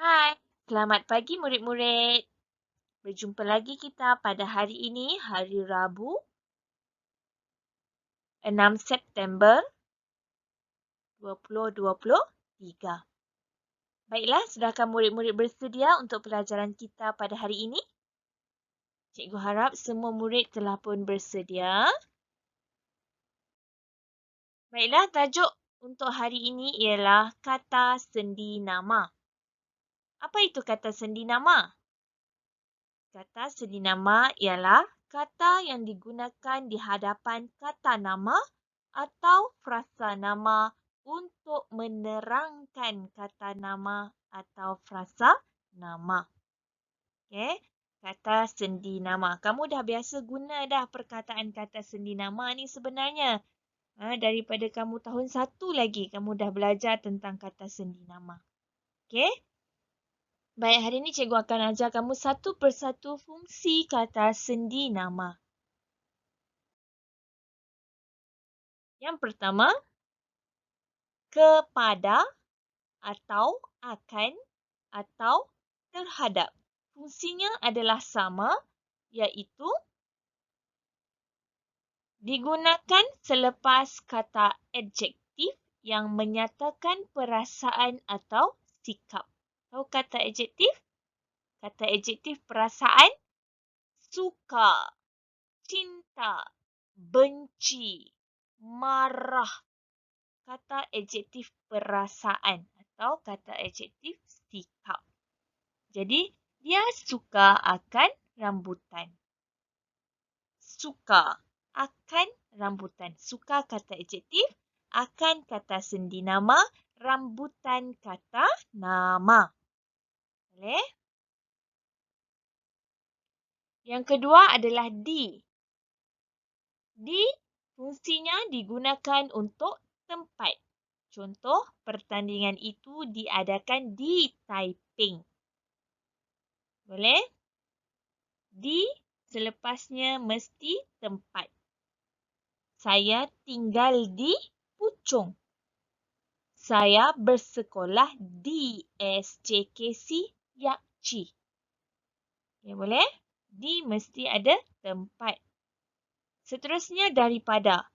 Hai, selamat pagi murid-murid. Berjumpa lagi kita pada hari ini, hari Rabu, 6 September 2023. Baiklah, sudahkah murid-murid bersedia untuk pelajaran kita pada hari ini? Cikgu harap semua murid telah pun bersedia. Baiklah, tajuk untuk hari ini ialah kata sendi nama. Apa itu kata sendi nama? Kata sendi nama ialah kata yang digunakan di hadapan kata nama atau frasa nama untuk menerangkan kata nama atau frasa nama. Okey, kata sendi nama. Kamu dah biasa guna dah perkataan kata sendi nama ni sebenarnya. Daripada kamu tahun 1 lagi, kamu dah belajar tentang kata sendi nama. Okey? Baik, hari ini cikgu akan ajar kamu satu persatu fungsi kata sendi nama. Yang pertama, kepada atau akan atau terhadap. Fungsinya adalah sama, iaitu digunakan selepas kata adjektif yang menyatakan perasaan atau sikap. Tahu kata adjektif? Kata adjektif perasaan: suka, cinta, benci, marah. Kata adjektif perasaan atau kata adjektif sikap. Jadi, dia suka akan rambutan. Suka akan rambutan. Suka kata adjektif, akan kata sendi nama, rambutan kata nama. Boleh? Yang kedua adalah di. Di fungsinya digunakan untuk tempat. Contoh, pertandingan itu diadakan di Taiping. Boleh? Di selepasnya mesti tempat. Saya tinggal di Puchong. Saya bersekolah di SJKC Yakchi. Ya, boleh? Di mesti ada tempat. Seterusnya daripada.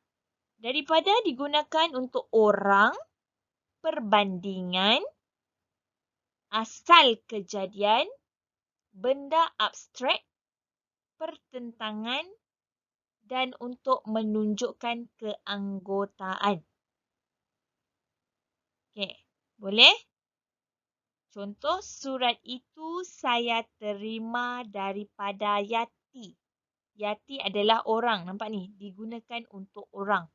Daripada digunakan untuk orang, perbandingan, asal kejadian, benda abstrak, pertentangan dan untuk menunjukkan keanggotaan. Okey, boleh? Contoh, surat itu saya terima daripada Yati. Yati adalah orang, nampak ni? Digunakan untuk orang.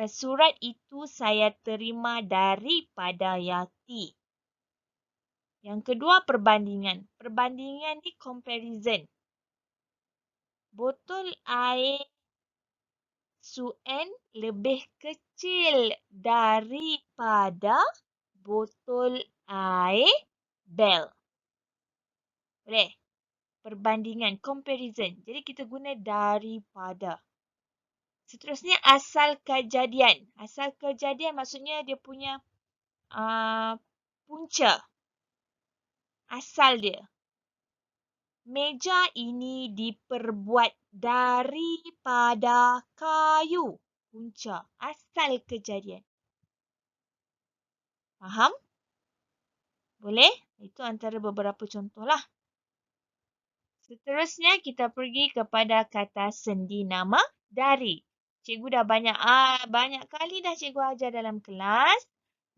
Surat itu saya terima daripada Yati. Yang kedua, perbandingan. Perbandingan ni comparison. Botol air Suen lebih kecil daripada botol air Bell. Boleh? Perbandingan, comparison. Jadi kita guna daripada. Seterusnya asal kejadian. Asal kejadian maksudnya dia punya punca. Asal dia. Meja ini diperbuat daripada kayu. Punca. Asal kejadian. Faham? Boleh? Itu antara beberapa contohlah. Seterusnya kita pergi kepada kata sendi nama dari. Cikgu dah banyak kali dah cikgu ajar dalam kelas.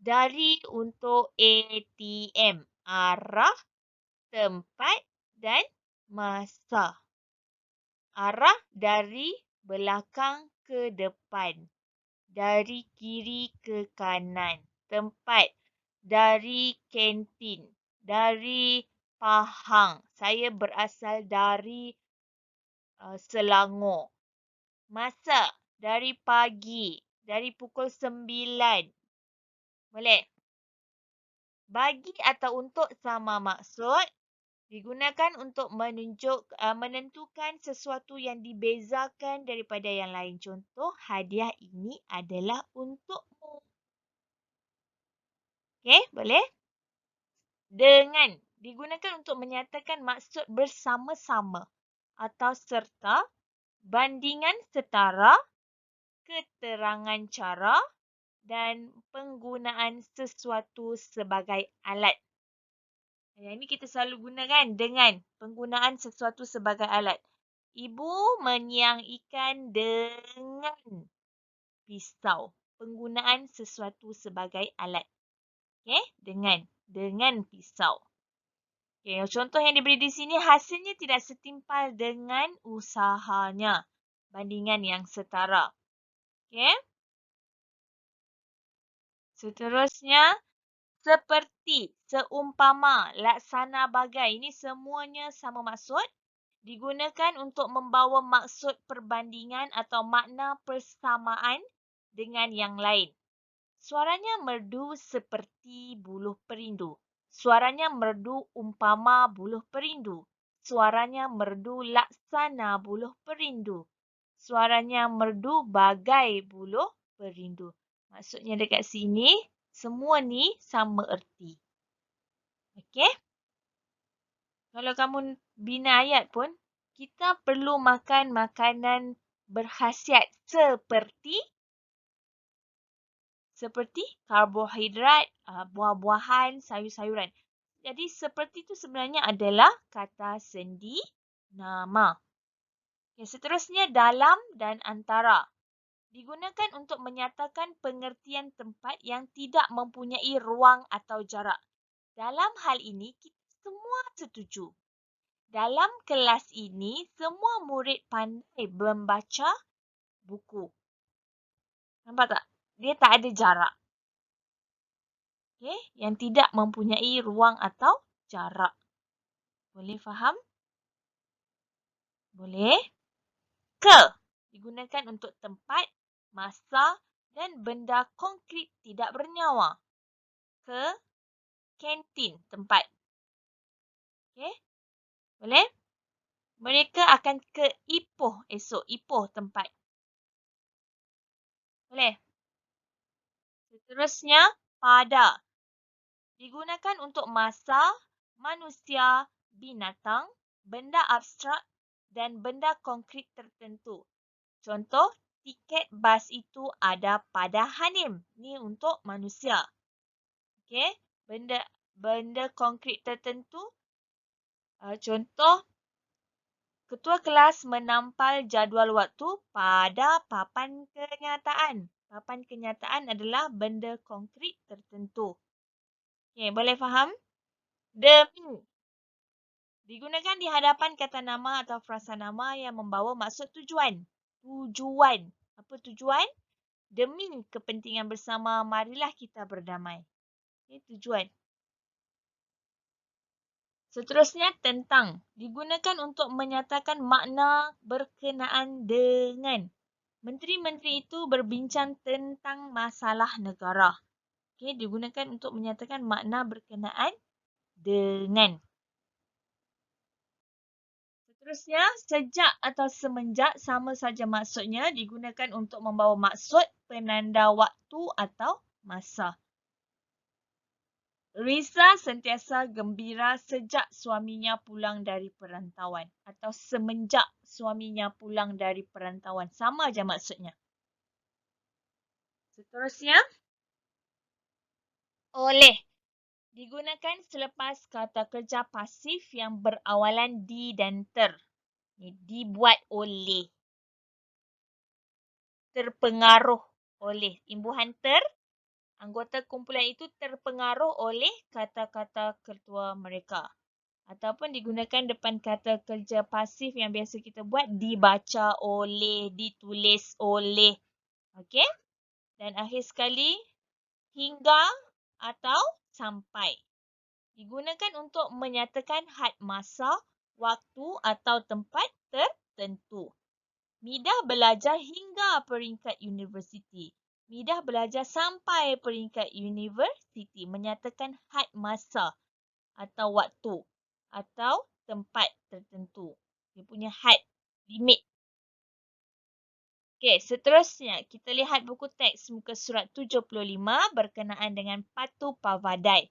Dari untuk ATM. Arah, tempat dan masa. Arah dari belakang ke depan. Dari kiri ke kanan. Tempat dari kantin. Dari Pahang. Saya berasal dari Selangor. Masa dari pagi. Dari pukul 9. Boleh? Bagi atau untuk sama maksud. Digunakan untuk menentukan sesuatu yang dibezakan daripada yang lain. Contoh, hadiah ini adalah untukmu. Okey, boleh? Dengan digunakan untuk menyatakan maksud bersama-sama atau serta, bandingan setara, keterangan cara dan penggunaan sesuatu sebagai alat. Yang ini kita selalu gunakan dengan penggunaan sesuatu sebagai alat. Ibu menyiang ikan dengan pisau. Penggunaan sesuatu sebagai alat. Okey, dengan pisau. Okey, contoh yang diberi di sini hasilnya tidak setimpal dengan usahanya. Bandingan yang setara. Okey. Seterusnya, seperti, seumpama, laksana bagai. Ini semuanya sama maksud. Digunakan untuk membawa maksud perbandingan atau makna persamaan dengan yang lain. Suaranya merdu seperti buluh perindu. Suaranya merdu umpama buluh perindu. Suaranya merdu laksana buluh perindu. Suaranya merdu bagai buluh perindu. Maksudnya dekat sini, semua ni sama erti. Okey? Kalau kamu bina ayat pun, kita perlu makan makanan berkhasiat seperti karbohidrat, buah-buahan, sayur-sayuran. Jadi seperti itu sebenarnya adalah kata sendi nama. Okay, seterusnya dalam dan antara. Digunakan untuk menyatakan pengertian tempat yang tidak mempunyai ruang atau jarak. Dalam hal ini, kita semua setuju. Dalam kelas ini, semua murid pandai membaca buku. Nampak tak? Dia tak ada jarak. Okay? Yang tidak mempunyai ruang atau jarak. Boleh faham? Boleh? Ke. Digunakan untuk tempat, masa dan benda konkret tidak bernyawa. Ke kantin, tempat. Okay? Boleh? Mereka akan ke Ipoh esok. Ipoh, tempat. Boleh? Seterusnya, pada. Digunakan untuk masa, manusia, binatang, benda abstrak dan benda konkret tertentu. Contoh, tiket bas itu ada pada Hanim. Ni untuk manusia. Okey, benda konkret tertentu. Contoh, ketua kelas menampal jadual waktu pada papan kenyataan. Papan kenyataan adalah benda konkret tertentu. Okey, boleh faham? Demi. Digunakan di hadapan kata nama atau frasa nama yang membawa maksud tujuan. Tujuan. Apa tujuan? Demi kepentingan bersama, marilah kita berdamai. Ini tujuan. Seterusnya, tentang. Digunakan untuk menyatakan makna berkenaan dengan. Menteri-menteri itu berbincang tentang masalah negara. Okay, digunakan untuk menyatakan makna berkenaan dengan. Seterusnya, sejak atau semenjak sama saja maksudnya digunakan untuk membawa maksud penanda waktu atau masa. Risa sentiasa gembira sejak suaminya pulang dari perantauan atau semenjak suaminya pulang dari perantauan. Sama aja maksudnya. Seterusnya, oleh. Digunakan selepas kata kerja pasif yang berawalan di dan ter. Dibuat oleh. Terpengaruh oleh. Imbuhan ter. Anggota kumpulan itu terpengaruh oleh kata-kata ketua mereka. Ataupun digunakan depan kata kerja pasif yang biasa kita buat. Dibaca oleh, ditulis oleh. Okey? Dan akhir sekali, hingga atau sampai. Digunakan untuk menyatakan had masa, waktu atau tempat tertentu. Midah belajar hingga peringkat universiti. Midah belajar sampai peringkat universiti. Menyatakan had masa atau waktu atau tempat tertentu. Dia punya had, limit. Okey, seterusnya kita lihat buku teks muka surat 75 berkenaan dengan Patu Pavadai.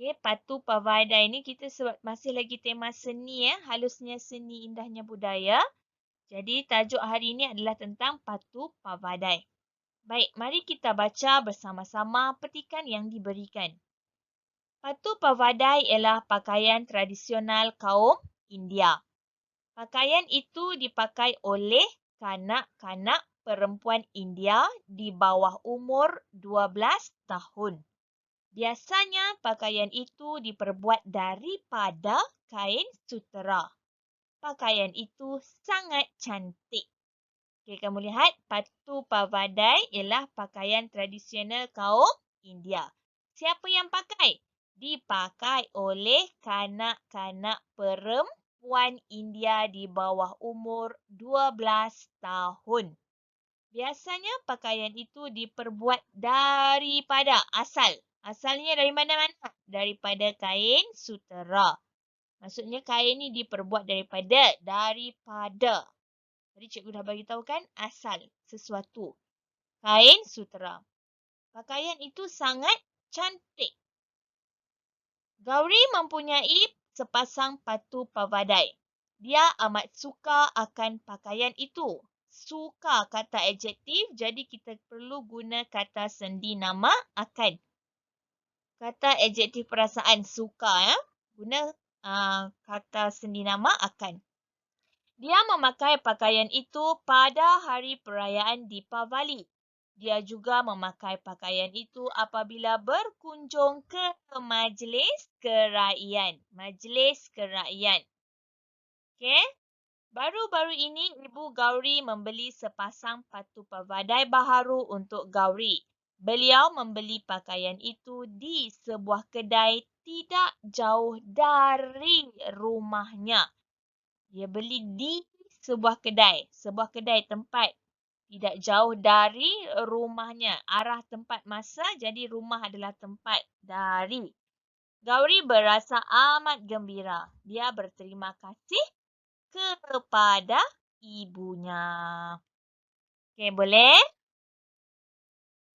Okey, Patu Pavadai ni kita sebab masih lagi tema seni halusnya seni indahnya budaya. Jadi tajuk hari ini adalah tentang Patu Pavadai. Baik, mari kita baca bersama-sama petikan yang diberikan. Patu Pavadai ialah pakaian tradisional kaum India. Pakaian itu dipakai oleh kanak-kanak perempuan India di bawah umur 12 tahun. Biasanya pakaian itu diperbuat daripada kain sutera. Pakaian itu sangat cantik. Okey, kamu lihat Patu Pavadai ialah pakaian tradisional kaum India. Siapa yang pakai? Dipakai oleh kanak-kanak perempuan India di bawah umur 12 tahun. Biasanya pakaian itu diperbuat daripada asal. Asalnya dari mana-mana? Daripada kain sutera. Maksudnya kain ni diperbuat daripada. Tadi cikgu dah bagi tahu kan asal sesuatu. Kain sutera. Pakaian itu sangat cantik. Gauri mempunyai sepasang patu pavadai. Dia amat suka akan pakaian itu. Suka kata adjektif, jadi kita perlu guna kata sendi nama akan. Kata adjektif perasaan suka guna kata sendi nama akan. Dia memakai pakaian itu pada hari perayaan Deepavali. Dia juga memakai pakaian itu apabila berkunjung ke majlis kerajaan. Majlis kerajaan. Okey. Baru-baru ini Ibu Gauri membeli sepasang patu pavadai baharu untuk Gauri. Beliau membeli pakaian itu di sebuah kedai tidak jauh dari rumahnya. Dia beli di sebuah kedai tempat tidak jauh dari rumahnya. Arah tempat masa jadi rumah adalah tempat dari. Gauri berasa amat gembira. Dia berterima kasih kepada ibunya. Okey, boleh?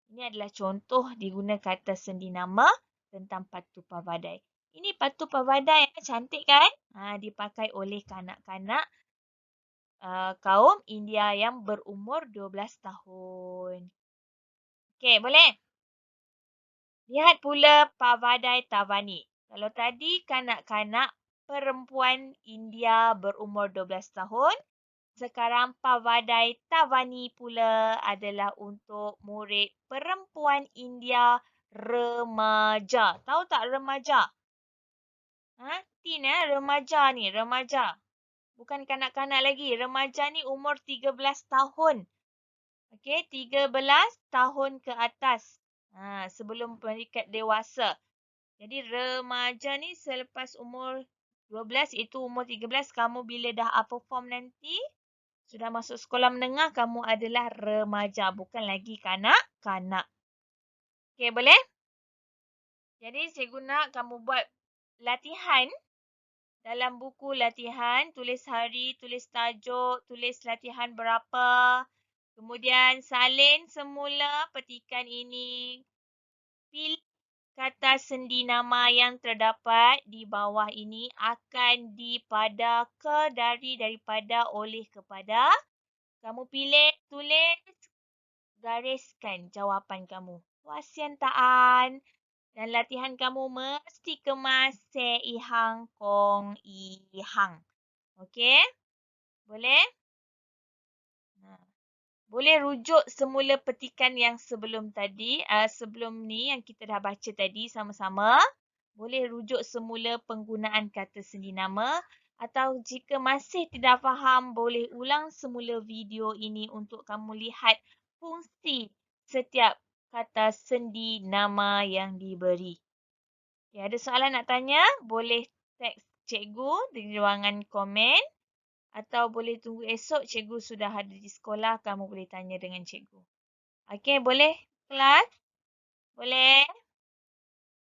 Ini adalah contoh diguna kata sendi nama tentang patu pavadai. Ini patu pavadai cantik kan? Dipakai oleh kanak-kanak kaum India yang berumur 12 tahun. Okey, boleh? Lihat pula Pavadai Tavani. Kalau tadi kanak-kanak perempuan India berumur 12 tahun, sekarang Pavadai Tavani pula adalah untuk murid perempuan India remaja. Tahu tak remaja? Teen remaja ni, remaja. Bukan kanak-kanak lagi. Remaja ni umur 13 tahun. Okey, 13 tahun ke atas. Sebelum peringkat dewasa. Jadi remaja ni selepas umur 12, itu umur 13, kamu bila dah upper form nanti, sudah masuk sekolah menengah, kamu adalah remaja. Bukan lagi kanak-kanak. Okey, boleh? Jadi cikgu nak kamu buat latihan. Dalam buku latihan, tulis hari, tulis tajuk, tulis latihan berapa. Kemudian salin semula petikan ini. Pilih kata sendi nama yang terdapat di bawah ini akan dipada ke dari daripada oleh kepada. Kamu pilih, tulis, gariskan jawapan kamu. Wasian taan. Dan latihan kamu mesti kemas se ihang kong ihang. Okey? Boleh? Boleh rujuk semula petikan yang sebelum tadi, sebelum ni yang kita dah baca tadi sama-sama. Boleh rujuk semula penggunaan kata sendi nama. Atau jika masih tidak faham, boleh ulang semula video ini untuk kamu lihat fungsi setiap kata sendi nama yang diberi. Okay, ada soalan nak tanya? Boleh teks cikgu di ruangan komen. Atau boleh tunggu esok cikgu sudah ada di sekolah, kamu boleh tanya dengan cikgu. Okey, boleh kelas? Boleh?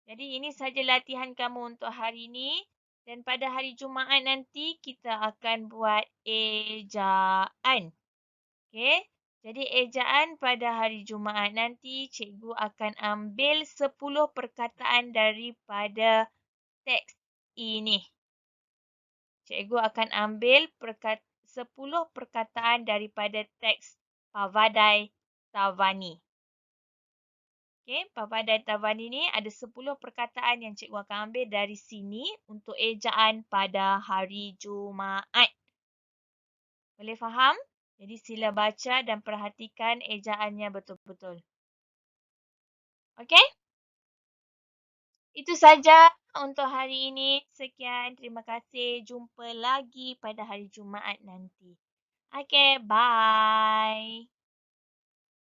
Jadi ini saja latihan kamu untuk hari ini. Dan pada hari Jumaat nanti kita akan buat ejaan. Okey? Jadi ejaan pada hari Jumaat nanti, cikgu akan ambil 10 perkataan daripada teks ini. Cikgu akan ambil 10 perkataan daripada teks Pavadai Tavani. Okey, Pavadai Tavani ni ada 10 perkataan yang cikgu akan ambil dari sini untuk ejaan pada hari Jumaat. Boleh faham? Jadi sila baca dan perhatikan ejaannya betul-betul. Okey? Itu saja untuk hari ini. Sekian, terima kasih. Jumpa lagi pada hari Jumaat nanti. Okay, bye.